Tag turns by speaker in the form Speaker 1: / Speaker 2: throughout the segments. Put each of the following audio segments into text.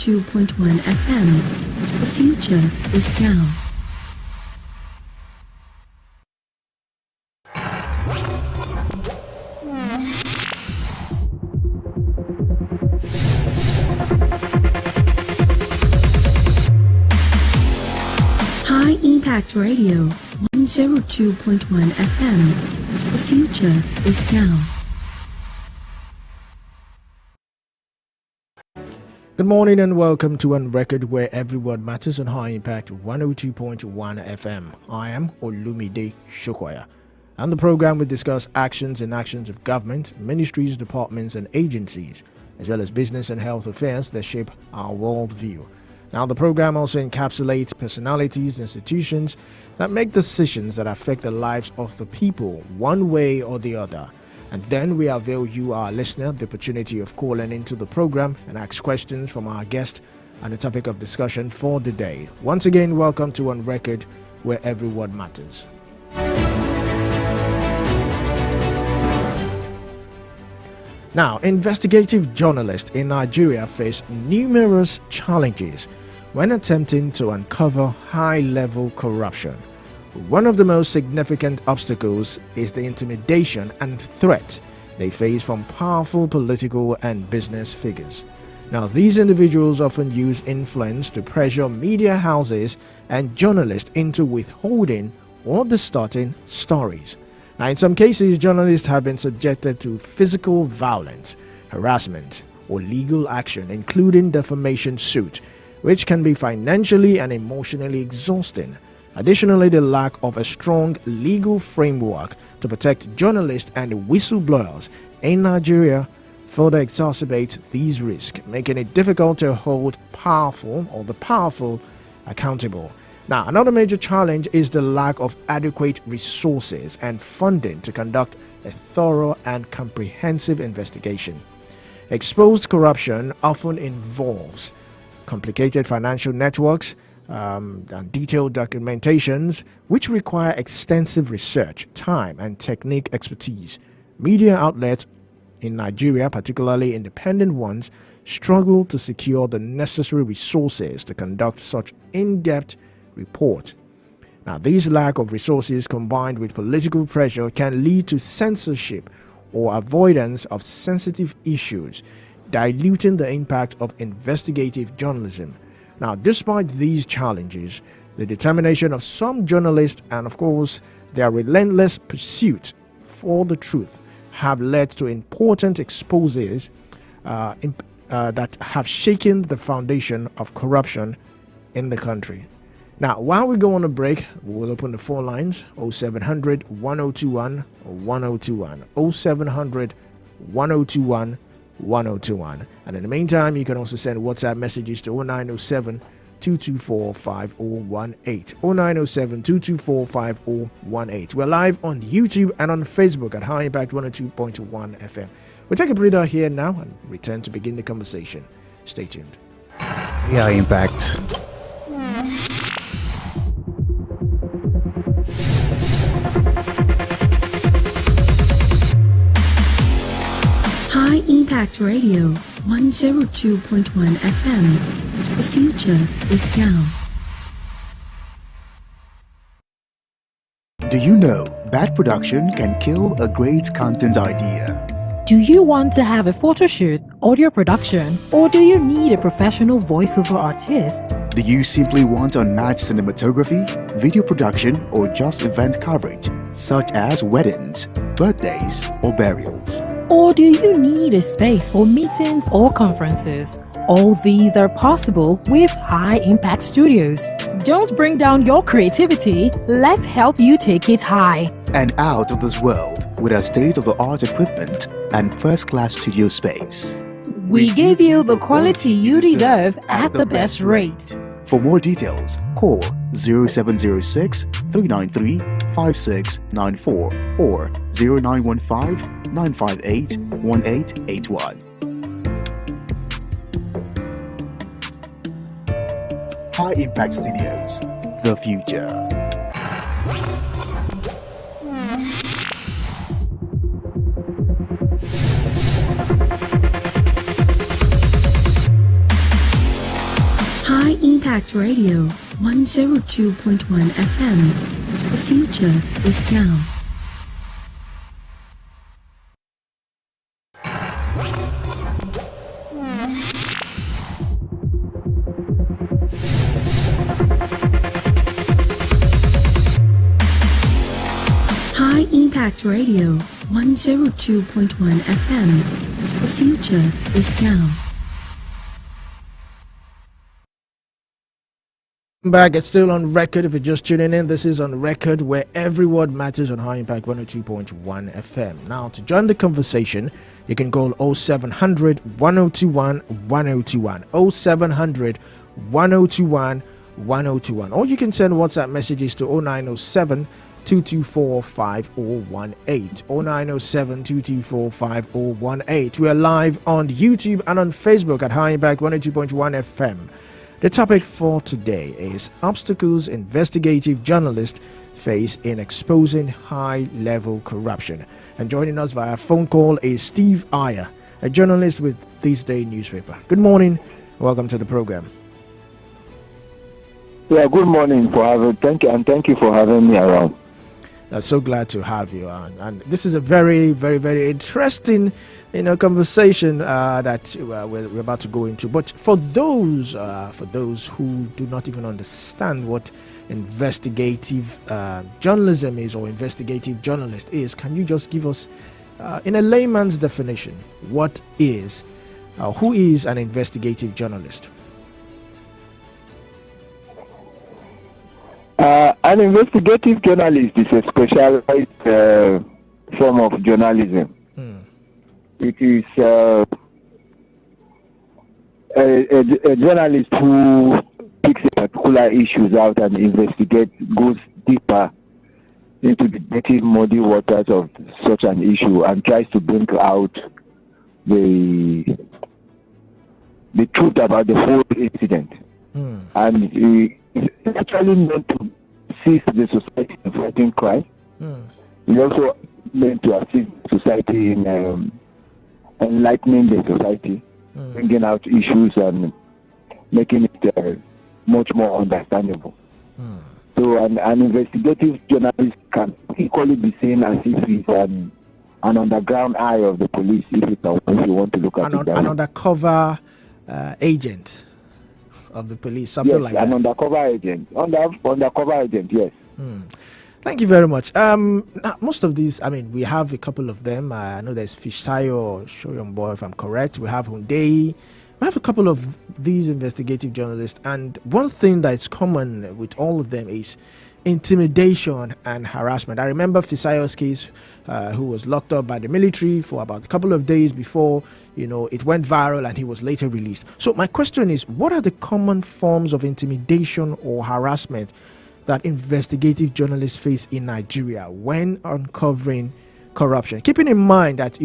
Speaker 1: 102.1 FM. The future is now. High Impact Radio 102.1 FM. The future is now.
Speaker 2: Good morning and welcome to On Record, where every word matters on High Impact 102.1 FM. I am Olumide Shokoya. On the program, we discuss actions and actions of government, ministries, departments, and agencies, as well as business and health affairs that shape our worldview. Now, the program also encapsulates personalities, institutions that make decisions that affect the lives of the people, one way or the other. And then we avail you, our listener, the opportunity of calling into the program and ask questions from our guest on the topic of discussion for the day. Once again, welcome to On Record, where every word matters. Now, investigative journalists in Nigeria face numerous challenges when attempting to uncover high-level corruption. One of the most significant obstacles is the intimidation and threat they face from powerful political and business figures. Now, these individuals often use influence to pressure media houses and journalists into withholding or distorting stories. Now, in some cases, journalists have been subjected to physical violence, harassment, or legal action, including defamation suit, which can be financially and emotionally exhausting. Additionally, the lack of a strong legal framework to protect journalists and whistleblowers in Nigeria further exacerbates these risks, making it difficult to hold the powerful accountable. Now, another major challenge is the lack of adequate resources and funding to conduct a thorough and comprehensive investigation. Exposed corruption often involves complicated financial networks, and detailed documentations, which require extensive research, time, and technique expertise. Media outlets in Nigeria, particularly independent ones, struggle to secure the necessary resources to conduct such in-depth report. Now, this lack of resources combined with political pressure can lead to censorship or avoidance of sensitive issues, diluting the impact of investigative journalism. Now, despite these challenges, the determination of some journalists and, of course, their relentless pursuit for the truth have led to important exposes that have shaken the foundation of corruption in the country. Now, while we go on a break, we'll open the phone lines 0700 1021 1021, 0700 1021 1021. And in the meantime, you can also send WhatsApp messages to 0907 224 5018, 0907 224 5018. We're live on YouTube and on Facebook at High Impact 102.1 FM. We'll take a breather here now and return to begin the conversation. Stay tuned.
Speaker 3: High Impact.
Speaker 1: High Impact Radio 102.1 FM. The future is now.
Speaker 3: Do you know bad production can kill a great content idea?
Speaker 4: Do you want to have a photo shoot, audio production, or do you need a professional voiceover artist?
Speaker 3: Do you simply want unmatched cinematography, video production, or just event coverage, such as weddings, birthdays, or burials?
Speaker 4: Or do you need a space for meetings or conferences? All these are possible with High Impact Studios. Don't bring down your creativity. Let's help you take it high
Speaker 3: and out of this world with our state-of-the-art equipment and first-class studio space.
Speaker 4: We give you the quality you deserve at the best rate.
Speaker 3: For more details, call 0706 393 5694 or 0915 958 1881. High Impact Studios, the future.
Speaker 1: Impact Radio 102.1 FM. The future is now. High Impact Radio 102.1 FM. The future is now.
Speaker 2: Back, it's still on record. If you're just tuning in, this is on record, where every word matters on High Impact 102.1 FM. Now, to join the conversation, you can call 0700 1021 1021, 0700 1021 1021, or you can send WhatsApp messages to 0907 224 5018, 0907 224 5018. We are live on YouTube and on Facebook at High Impact 102.1 FM. The topic for today is obstacles investigative journalists face in exposing high-level corruption. And joining us via phone call is Steve Ayer, a journalist with This Day newspaper. Good morning. Welcome to the program.
Speaker 5: Yeah, good morning. Thank you for having me around.
Speaker 2: So glad to have you on. And this is a very, very, very interesting, conversation that we're about to go into. But for those who do not even understand what investigative journalism is, or investigative journalist is, can you just give us, in a layman's definition, who is an investigative journalist?
Speaker 5: An investigative journalist is a specialized form of journalism. It is a journalist who picks particular issues out and goes deeper into the dirty, muddy waters of such an issue and tries to bring out the truth about the whole incident. And it's actually meant to assist the society in fighting crime. It's also meant to assist society in enlightening the society, bringing out issues and making it much more understandable. So an investigative journalist can equally be seen as if he's an underground eye of the police, if you want to look at it.
Speaker 2: An undercover agent of the police, something like that. Yes,
Speaker 5: an undercover agent. Undercover agent, yes.
Speaker 2: Thank you very much. Now, most of these, we have a couple of them. I know there's Fishayo or Shoyombo, if I'm correct. We have Hyundai. We have a couple of these investigative journalists. And one thing that is common with all of them is intimidation and harassment. I remember Fishayo's case, who was locked up by the military for about a couple of days before, it went viral and he was later released. So my question is, what are the common forms of intimidation or harassment that investigative journalists face in Nigeria when uncovering corruption? Keeping in mind that,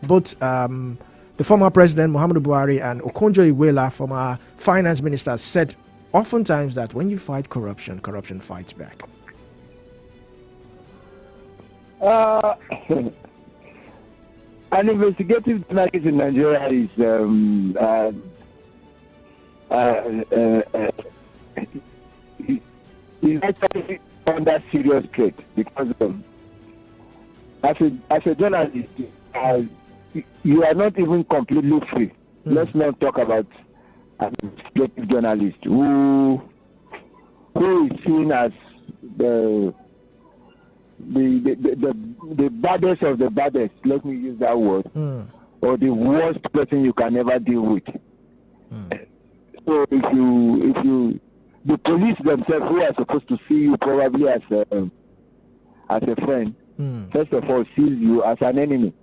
Speaker 2: both the former president, Muhammadu Buhari, and Okonjo-Iweala, former finance minister, said oftentimes that when you fight corruption, corruption fights back.
Speaker 5: An investigative journalist in Nigeria is actually under serious threat because as a journalist, you are not even completely free. Let's not talk about an investigative journalist who is seen as the baddest of the baddest, let me use that word, or the worst person you can ever deal with. So if you the police themselves, who are supposed to see you probably as a friend, first of all sees you as an enemy.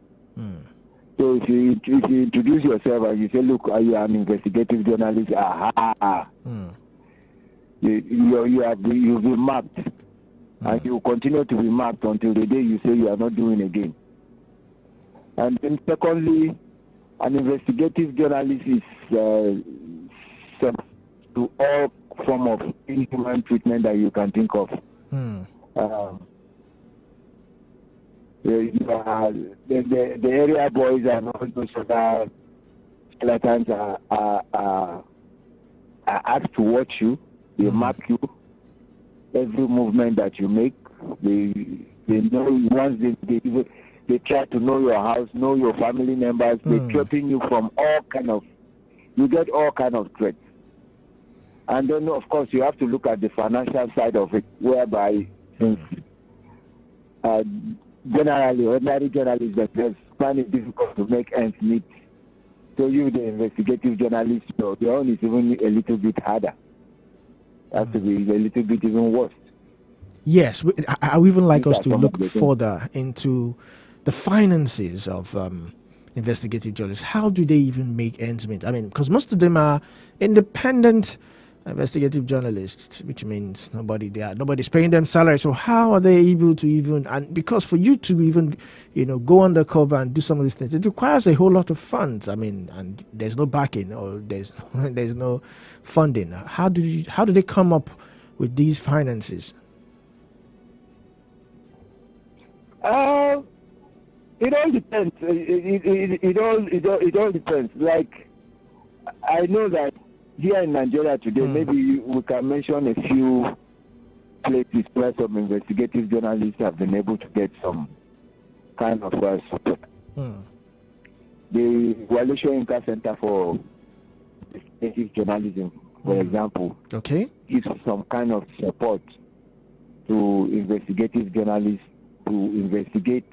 Speaker 5: So if you introduce yourself and you say, look, are you an investigative journalist? You've been marked. And you continue to be marked until the day you say you are not doing again. And then secondly, an investigative journalist is subject to all form of inhuman treatment that you can think of. The area boys and all those other skeletons are are asked to watch you. They mark you. Every movement that you make, they know. Once they try to know your house, know your family members. They're trapping you from all kind of. You get all kind of threats. And then, of course, you have to look at the financial side of it, whereby generally, ordinary journalists that find it difficult to make ends meet. So you, the investigative journalist, your own is even a little bit harder. Has to be a little bit even worse.
Speaker 2: Yes, I would even like us to look further into the finances of investigative journalists. How do they even make ends meet? I mean, because most of them are independent investigative journalists, which means nobody's paying them salary. So how are they able to even, and because for you to even, go undercover and do some of these things, it requires a whole lot of funds. I mean, and there's no backing or there's no funding. How do they come up with these finances?
Speaker 5: It all depends. It all depends. Like, I know that here in Nigeria today, maybe we can mention a few places where some investigative journalists have been able to get some kind of support. The Walisho Inca Center for Investigative Journalism, for example, gives some kind of support to investigative journalists to investigate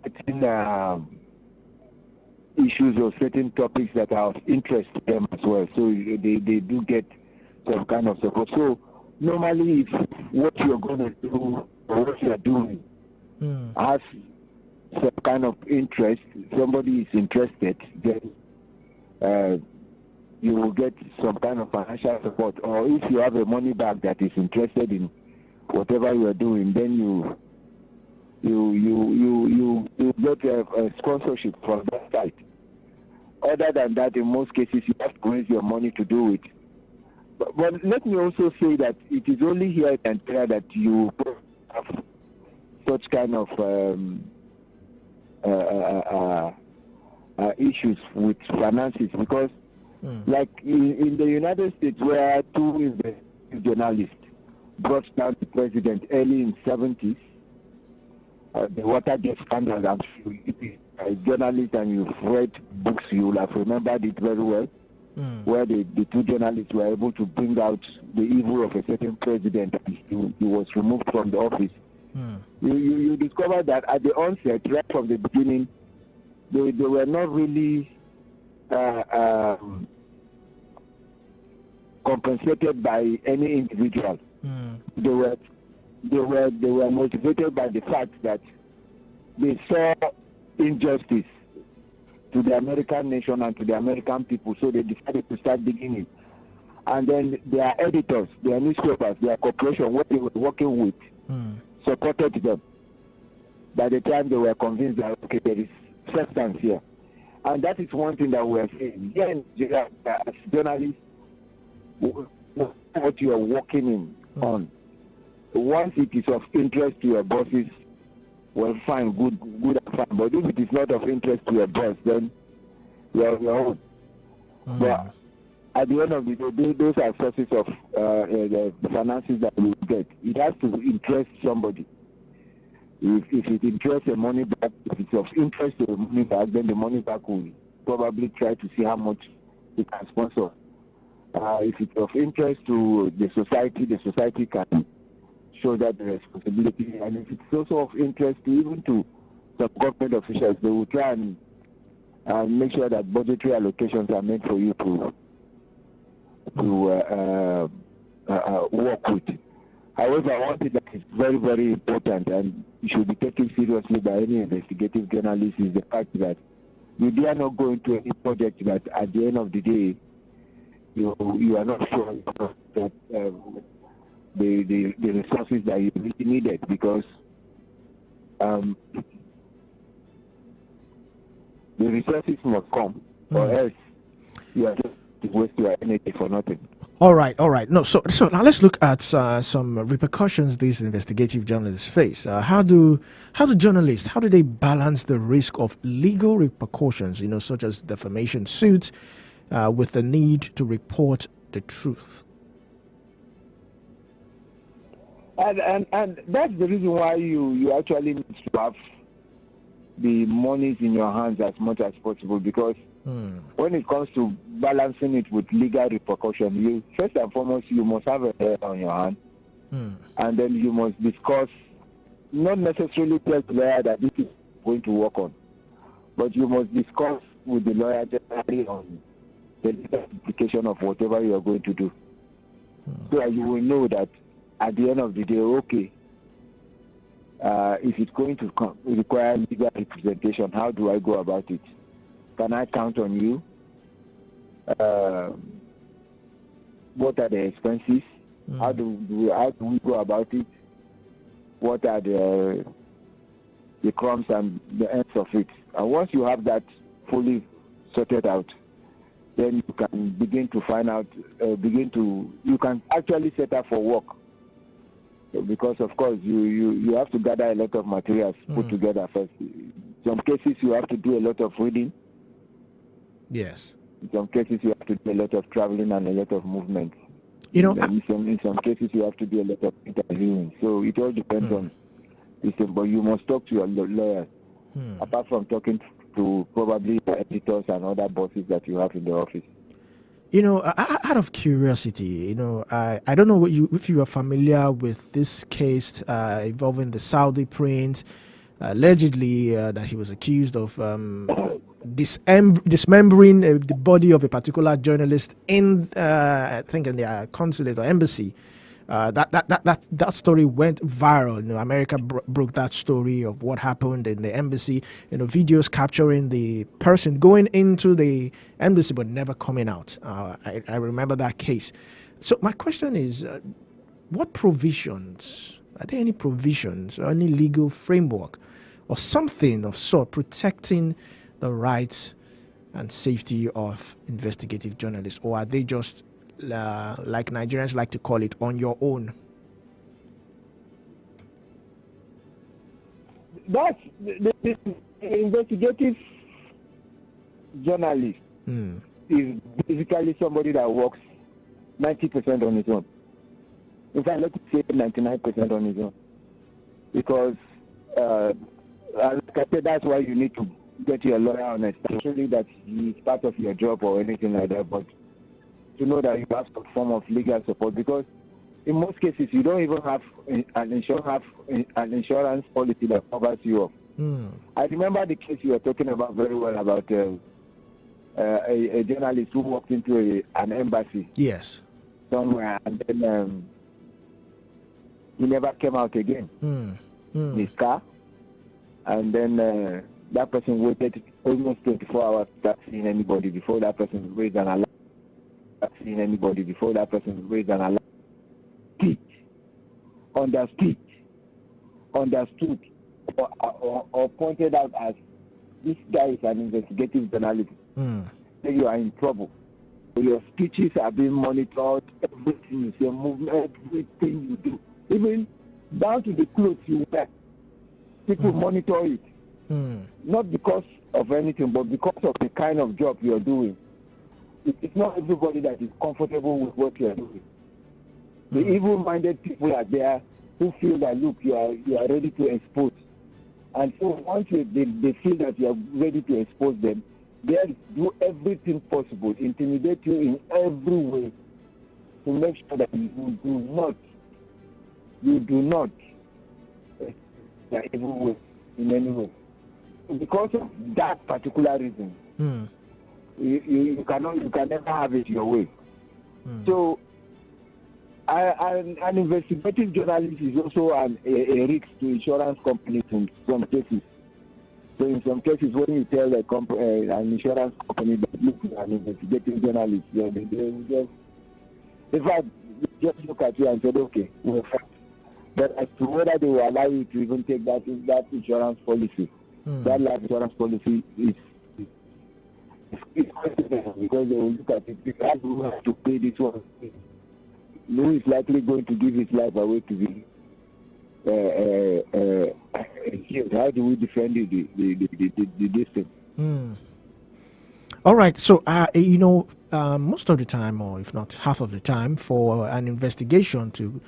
Speaker 5: certain issues or certain topics that are of interest to them as well. So they do get some kind of support. So normally, if what you're going to do or what you're doing has some kind of interest, somebody is interested, then you will get some kind of financial support. Or if you have a money bag that is interested in whatever you are doing, then you get a sponsorship from that side. Other than that, in most cases, you have to raise your money to do it. But let me also say that it is only here in Nigeria that you have such kind of issues with finances, because like in the United States, where two journalists brought down the president early in the 70s, the Watergate scandal, I'm sure a journalist and you've read books, you will have remembered it very well, where the two journalists were able to bring out the evil of a certain president. He was removed from the office. You discover that at the onset, right from the beginning, they were not really compensated by any individual. They were motivated by the fact that they saw injustice to the American nation and to the American people, so they decided to start digging in. And then their editors, their newspapers, their corporation, what they were working with, supported them. By the time they were convinced that, okay, there is substance here. And that is one thing that we are saying. Here in Nigeria, as journalists, what you are working on, once it is of interest to your bosses, well, fine, good and fine. But if it is not of interest to your boss, then you are on your own. But at the end of the day, those are sources of the finances that we get. It has to interest somebody. If it interests a money back, if it's of interest to the money back, then the money back will probably try to see how much it can sponsor. If it's of interest to the society can show that the responsibility. And if it's also of interest to even to some government officials, they will try and make sure that budgetary allocations are made for you to work with. However, one thing that is very, very important and should be taken seriously by any investigative journalist is the fact that you dare not go into any project that at the end of the day you are not sure that the resources that you really needed, because the resources must come, or else you are just waste your energy for nothing.
Speaker 2: All right. No, so now let's look at some repercussions these investigative journalists face. How do journalists balance the risk of legal repercussions, such as defamation suits, with the need to report the truth.
Speaker 5: And that's the reason why you actually need to have the monies in your hands as much as possible, because when it comes to balancing it with legal repercussion, you first and foremost you must have a lawyer on your hand, and then you must discuss, not necessarily tell the lawyer that this is going to work on, but you must discuss with the lawyer generally on the legal implication of whatever you are going to do, so that you will know that at the end of the day, okay, if it's going to require legal representation, how do I go about it? Can I count on you? What are the expenses? How do we go about it? What are the crumbs and the ends of it? And once you have that fully sorted out, then you can begin to find out, you can actually set up for work. Because of course you have to gather a lot of materials put together first. In some cases you have to do a lot of reading.
Speaker 2: Yes.
Speaker 5: In some cases you have to do a lot of traveling and a lot of movement.
Speaker 2: You know,
Speaker 5: in some cases you have to do a lot of interviewing. So it all depends on this thing. But you must talk to your lawyer. Apart from talking to probably the editors and other bosses that you have in the office.
Speaker 2: You know, out of curiosity, you know, I don't know if you are familiar with this case involving the Saudi prince, allegedly that he was accused of dismembering the body of a particular journalist in, I think, in their consulate or embassy. That story went viral. You know, America broke that story of what happened in the embassy. You know, videos capturing the person going into the embassy but never coming out. I remember that case. So my question is, what provisions, are there any provisions or any legal framework or something of sort protecting the rights and safety of investigative journalists, or are they just like Nigerians like to call it, on your own?
Speaker 5: That's the investigative journalist is basically somebody that works 90% on his own. In fact, let's say 99% on his own. Because, like I said, that's why you need to get your lawyer on it. Especially that he's part of your job or anything like that. But to know that you have some form of legal support, because in most cases you don't even have an insurance policy that covers you up. I remember the case you were talking about very well about a journalist who walked into an embassy.
Speaker 2: Yes.
Speaker 5: Somewhere, and then he never came out again. His car, and then that person waited almost 24 hours without seeing anybody before that person raised an alarm. Seeing anybody before that person raised an alarm. Understood, or pointed out as this guy is an investigative journalist. Then you are in trouble. Your speeches are being monitored, everything you say, movement, everything you do, even down to the clothes you wear. People monitor it, not because of anything, but because of the kind of job you are doing. It's not everybody that is comfortable with what you are doing. The evil-minded people are there who feel that, look, you are ready to expose. And so once they feel that you are ready to expose them, they do everything possible, intimidate you in every way to make sure that you do not evil way in any way. Because of that particular reason, you can never have it your way. So an investigative journalist is also a risk to insurance companies in some cases. So in some cases, when you tell an insurance company that look at an investigative journalist, they will just look at you and say, okay, we're fine. But as to whether they will allow you to even take that insurance policy, that life insurance policy is because they will look at it, because who has to pay this one, who is likely going to give his life away to be killed. How do we defend the distance?
Speaker 2: All right. So, most of the time, or if not half of the time, for an investigation to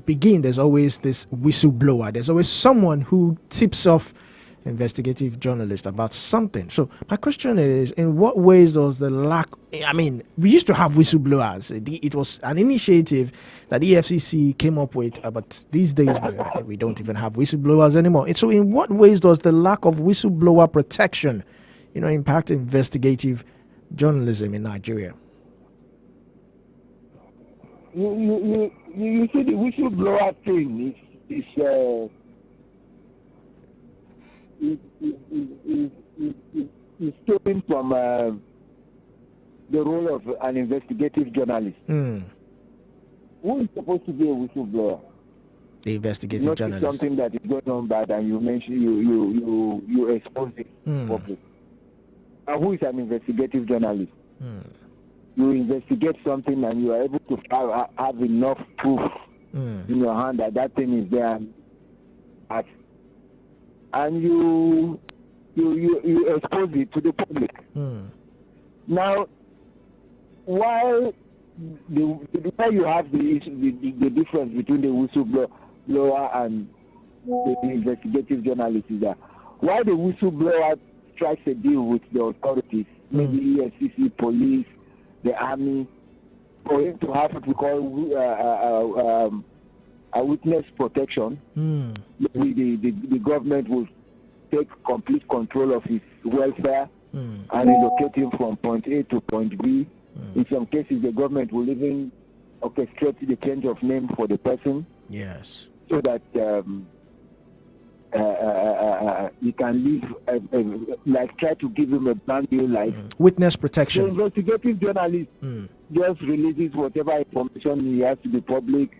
Speaker 2: begin, there's always this whistleblower. There's always someone who tips off investigative journalists about something. So my question is, in what ways does the lack, I mean, we used to have whistleblowers. It was an initiative that the EFCC came up with, but these days we don't even have whistleblowers anymore. And so in what ways does the lack of whistleblower protection, impact investigative journalism in Nigeria?
Speaker 5: You see, the whistleblower thing is taken from the role of an investigative journalist. Who is supposed to be a whistleblower?
Speaker 2: The investigative journalist.
Speaker 5: Something that is going on bad, and you mention you expose it public. And who is an investigative journalist? You investigate something, and you are able to have enough proof in your hand that thing is there, and you expose it to the public. Now, while you have the difference between the whistleblower and the investigative journalist is that while the whistleblower strikes a deal with the authorities, maybe EFCC, police, the army, for him to have what we call a witness protection, the government will take complete control of his welfare and relocate him from point A to point B. In some cases, the government will even orchestrate the change of name for the person.
Speaker 2: Yes.
Speaker 5: So that he can live, try to give him a brand new life.
Speaker 2: Witness protection.
Speaker 5: The investigative journalist just releases whatever information he has to the public.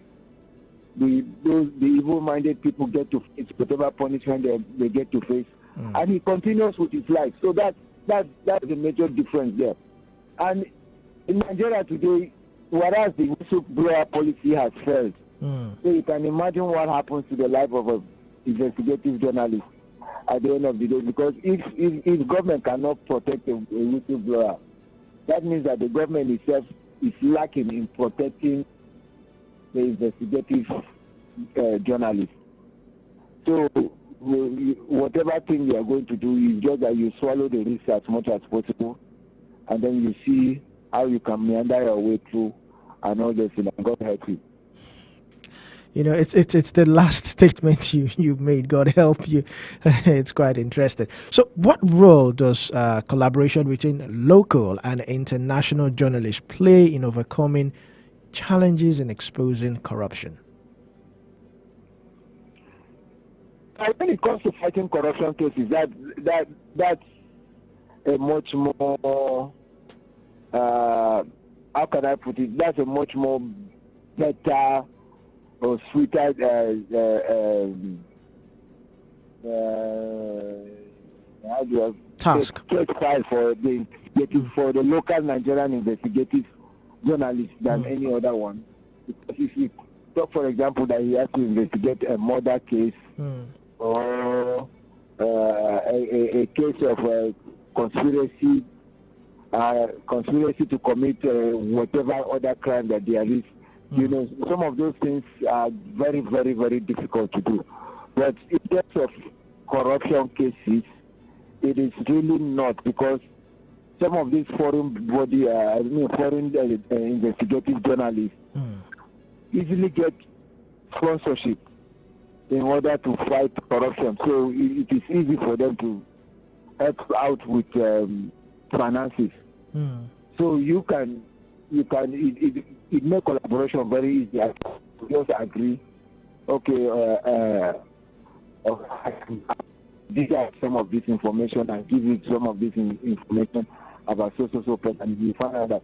Speaker 5: The evil-minded people get to face whatever punishment they get to face, and he continues with his life. So that's the major difference there. And in Nigeria today, whereas the whistleblower policy has failed, so you can imagine what happens to the life of an investigative journalist at the end of the day. Because if government cannot protect a whistleblower, that means that the government itself is lacking in protecting the investigative journalist. So whatever thing you are going to do is just that you swallow the risk as much as possible, and then you see how you can meander your way through and all this, and God help you.
Speaker 2: It's the last statement you made. God help you. It's quite interesting. So what role does collaboration between local and international journalists play in overcoming challenges in exposing corruption?
Speaker 5: When it comes to fighting corruption cases, that's a much more how can I put it? That's a much more better or sweeter
Speaker 2: task
Speaker 5: file for the local Nigerian investigative journalist than any other one. Because if you talk, for example, that he has to investigate a murder case or a case of conspiracy to commit whatever other crime that there is, some of those things are very, very, very difficult to do. But in terms of corruption cases, it is really not, because some of these foreign investigative journalists easily get sponsorship in order to fight corruption. So it is easy for them to help out with finances. So it makes collaboration very easy. You just agree, okay, these are some of this information, and give you some of this information about so person, and you find out that